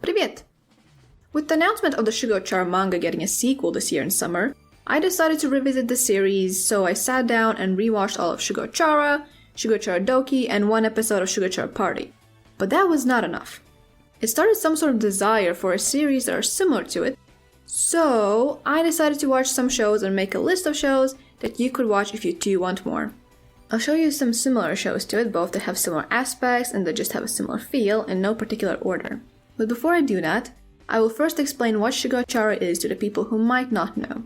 Привет! With the announcement of the Shugo Chara manga getting a sequel this year in summer, I decided to revisit the series, so I sat down and rewatched all of Shugo Chara Doki, and one episode of Shugo Chara Party. But that was not enough. It started some sort of desire for a series that are similar to it, so I decided to watch some shows and make a list of shows that you could watch if you do want more. I'll show you some similar shows to it, both that have similar aspects and that just have a similar feel in no particular order. But before I do that, I will first explain what Shugo Chara is to the people who might not know.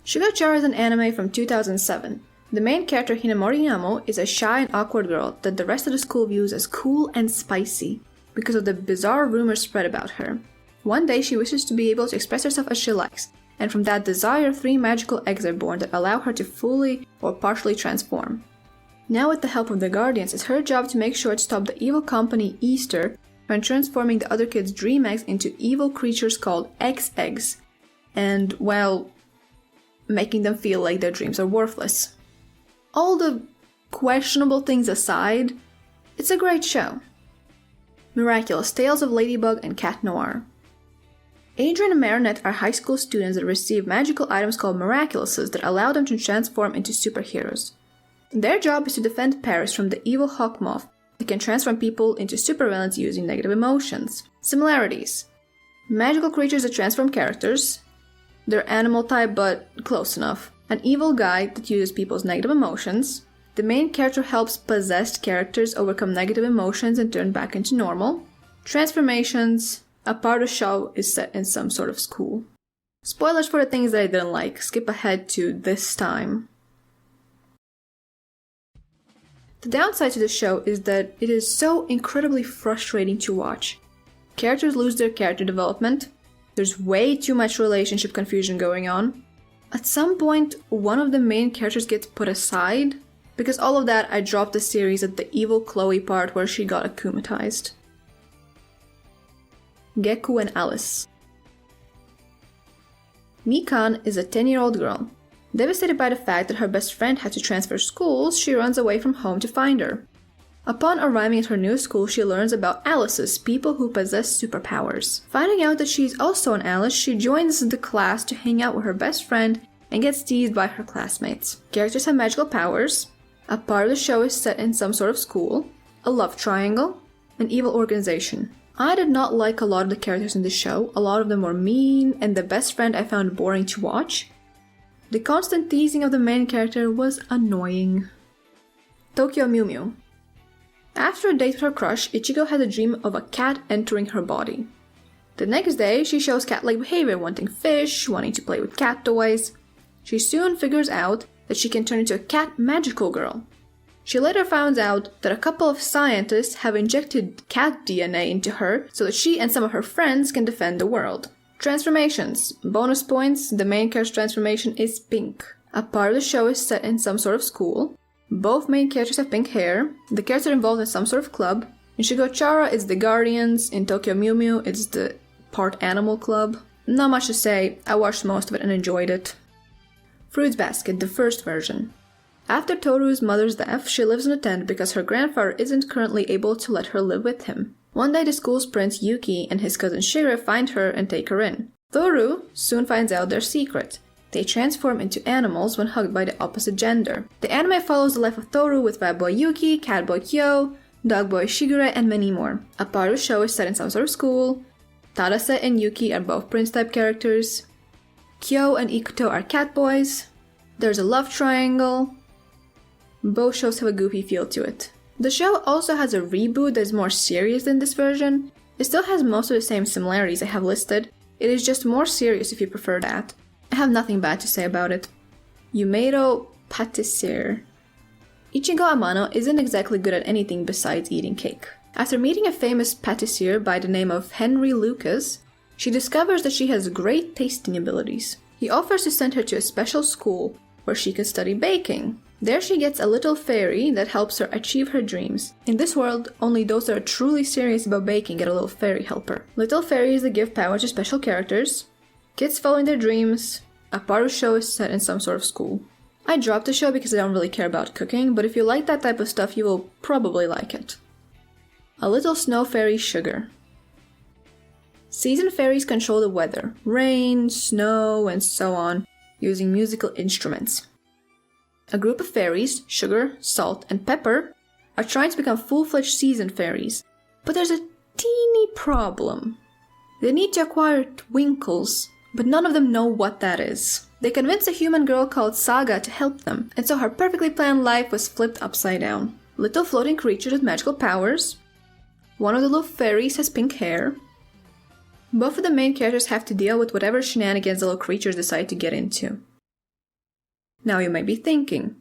Shugo Chara is an anime from 2007. The main character Hinamori Hinamo is a shy and awkward girl that the rest of the school views as cool and spicy because of the bizarre rumors spread about her. One day she wishes to be able to express herself as she likes, and from that desire 3 magical eggs are born that allow her to fully or partially transform. Now with the help of the Guardians, it's her job to make sure to stop the evil company Easter from transforming the other kids' dream eggs into evil creatures called X-Eggs, and, well, making them feel like their dreams are worthless. All the questionable things aside, it's a great show. Miraculous Tales of Ladybug and Cat Noir. Adrian and Marinette are high school students that receive magical items called Miraculouses that allow them to transform into superheroes. Their job is to defend Paris from the evil Hawk Moth that can transform people into supervillains using negative emotions. Similarities: magical creatures that transform characters, they're animal type but close enough, an evil guy that uses people's negative emotions, the main character helps possessed characters overcome negative emotions and turn back into normal, transformations, a part of the show is set in some sort of school. Spoilers for the things that I didn't like, skip ahead to this time. The downside to the show is that it is so incredibly frustrating to watch. Characters lose their character development, there's way too much relationship confusion going on. At some point, one of the main characters gets put aside. Because all of that, I dropped the series at the evil Chloe part where she got akumatized. Gakuen Alice. Mikan is a 10-year-old girl. Devastated by the fact that her best friend had to transfer schools, she runs away from home to find her. Upon arriving at her new school, she learns about Alices, people who possess superpowers. Finding out that she's also an Alice, she joins the class to hang out with her best friend and gets teased by her classmates. Characters have magical powers. A part of the show is set in some sort of school, a love triangle, an evil organization. I did not like a lot of the characters in the show, a lot of them were mean, and the best friend I found boring to watch. The constant teasing of the main character was annoying. Tokyo Mew Mew. After a date with her crush, Ichigo has a dream of a cat entering her body. The next day, she shows cat-like behavior, wanting fish, wanting to play with cat toys. She soon figures out that she can turn into a cat magical girl. She later finds out that a couple of scientists have injected cat DNA into her so that she and some of her friends can defend the world. Transformations. Bonus points, the main character's transformation is pink. A part of the show is set in some sort of school. Both main characters have pink hair. The characters are involved in some sort of club. In Shugo Chara, it's the Guardians. In Tokyo Mew Mew, it's the part animal club. Not much to say, I watched most of it and enjoyed it. Fruits Basket, the first version. After Toru's mother's death, she lives in a tent because her grandfather isn't currently able to let her live with him. One day the school's prince Yuki and his cousin Shire find her and take her in. Toru soon finds out their secret. They transform into animals when hugged by the opposite gender. The anime follows the life of Toru with rat boy Yuki, cat boy Kyo, dog boy Shigure, and many more. A part of the show is set in some sort of school. Tadase and Yuki are both prince-type characters. Kyo and Ikuto are cat boys. There's a love triangle. Both shows have a goofy feel to it. The show also has a reboot that is more serious than this version. It still has most of the same similarities I have listed. It is just more serious if you prefer that. I have nothing bad to say about it. Yumeiro Patissiere. Ichigo Amano isn't exactly good at anything besides eating cake. After meeting a famous patissiere by the name of Henry Lucas, she discovers that she has great tasting abilities. He offers to send her to a special school where she can study baking. There she gets a little fairy that helps her achieve her dreams. In this world, only those that are truly serious about baking get a little fairy helper. Little fairies that give power to special characters, kids following their dreams. A part of the show is set in some sort of school. I dropped the show because I don't really care about cooking, but if you like that type of stuff, you will probably like it. A Little Snow Fairy Sugar. Season fairies control the weather, rain, snow, and so on, using musical instruments. A group of fairies, Sugar, Salt, and Pepper, are trying to become full-fledged season fairies, but there's a teeny problem. They need to acquire twinkles, but none of them know what that is. They convince a human girl called Saga to help them, and so her perfectly planned life was flipped upside down. Little floating creatures with magical powers. One of the little fairies has pink hair. Both of the main characters have to deal with whatever shenanigans the little creatures decide to get into. Now you might be thinking,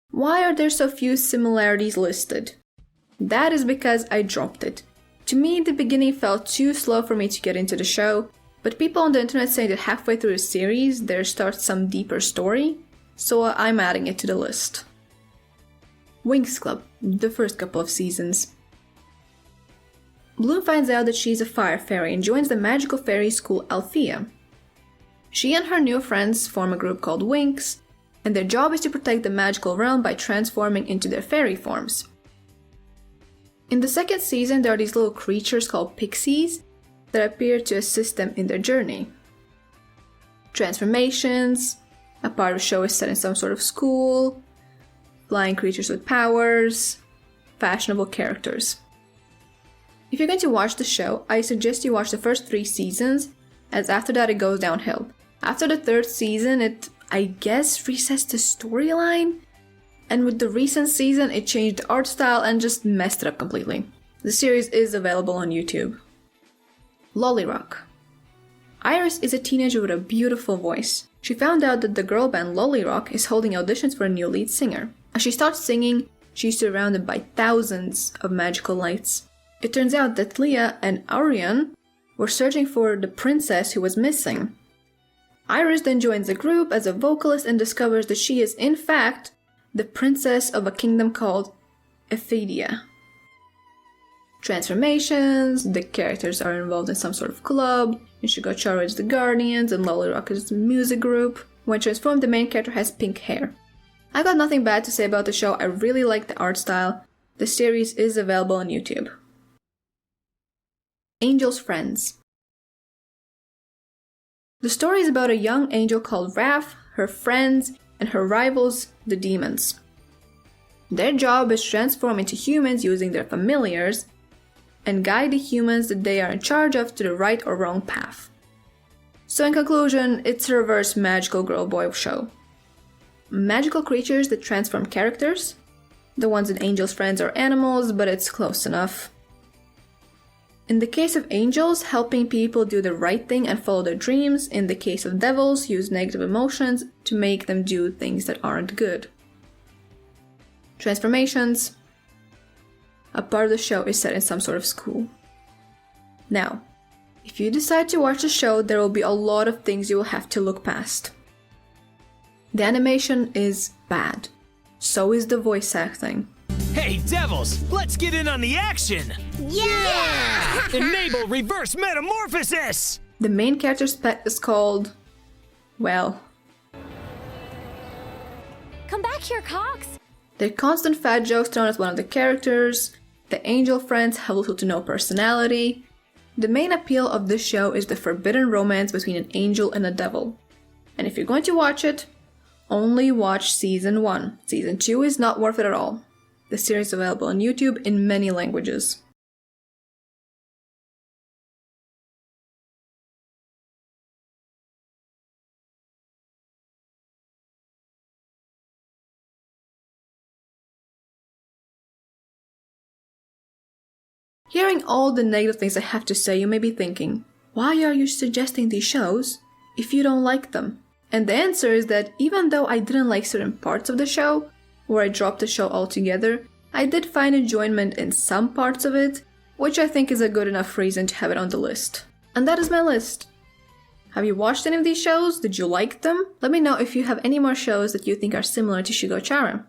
why are there so few similarities listed? That is because I dropped it. To me, the beginning felt too slow for me to get into the show, but people on the internet say that halfway through the series there starts some deeper story, so I'm adding it to the list. Winx Club, the first couple of seasons. Bloom finds out that she's a fire fairy and joins the magical fairy school Althea. She and her new friends form a group called Winx, and their job is to protect the magical realm by transforming into their fairy forms. In the second season, there are these little creatures called pixies that appear to assist them in their journey. Transformations, a part of the show is set in some sort of school, flying creatures with powers, fashionable characters. If you're going to watch the show, I suggest you watch the first 3 seasons, as after that it goes downhill. After the 3rd season, it, I guess, resets the storyline, and with the recent season it changed the art style and just messed it up completely. The series is available on YouTube. LoliRock. Iris is a teenager with a beautiful voice. She found out that the girl band LoliRock is holding auditions for a new lead singer. As she starts singing, she's surrounded by thousands of magical lights. It turns out that Leah and Arion were searching for the princess who was missing. Iris then joins the group as a vocalist and discovers that she is, in fact, the princess of a kingdom called Ephedia. Transformations, the characters are involved in some sort of club, and Shugo Chara is the Guardians, and LoliRock is the music group. When transformed, the main character has pink hair. I got nothing bad to say about the show, I really like the art style. The series is available on YouTube. Angel's Friends. The story is about a young angel called Raph, her friends, and her rivals, the demons. Their job is to transform into humans using their familiars and guide the humans that they are in charge of to the right or wrong path. So in conclusion, it's a reverse magical girl-boy show. Magical creatures that transform characters. The ones in Angel's Friends are animals, but it's close enough. In the case of angels, helping people do the right thing and follow their dreams. In the case of devils, use negative emotions to make them do things that aren't good. Transformations. A part of the show is set in some sort of school. Now, if you decide to watch the show, there will be a lot of things you will have to look past. The animation is bad. So is the voice acting. Hey, devils! Let's get in on the action! Yeah! Enable reverse metamorphosis! The main character's pet is called... well... Come back here, Cox! Their constant fat jokes thrown at one of the characters. The angel friends have little to no personality. The main appeal of this show is the forbidden romance between an angel and a devil. And if you're going to watch it, only watch Season 1. Season 2 is not worth it at all. The series is available on YouTube in many languages. Hearing all the negative things I have to say, you may be thinking, why are you suggesting these shows if you don't like them? And the answer is that even though I didn't like certain parts of the show, or I dropped the show altogether, I did find enjoyment in some parts of it, which I think is a good enough reason to have it on the list. And that is my list. Have you watched any of these shows? Did you like them? Let me know if you have any more shows that you think are similar to Shugo Chara.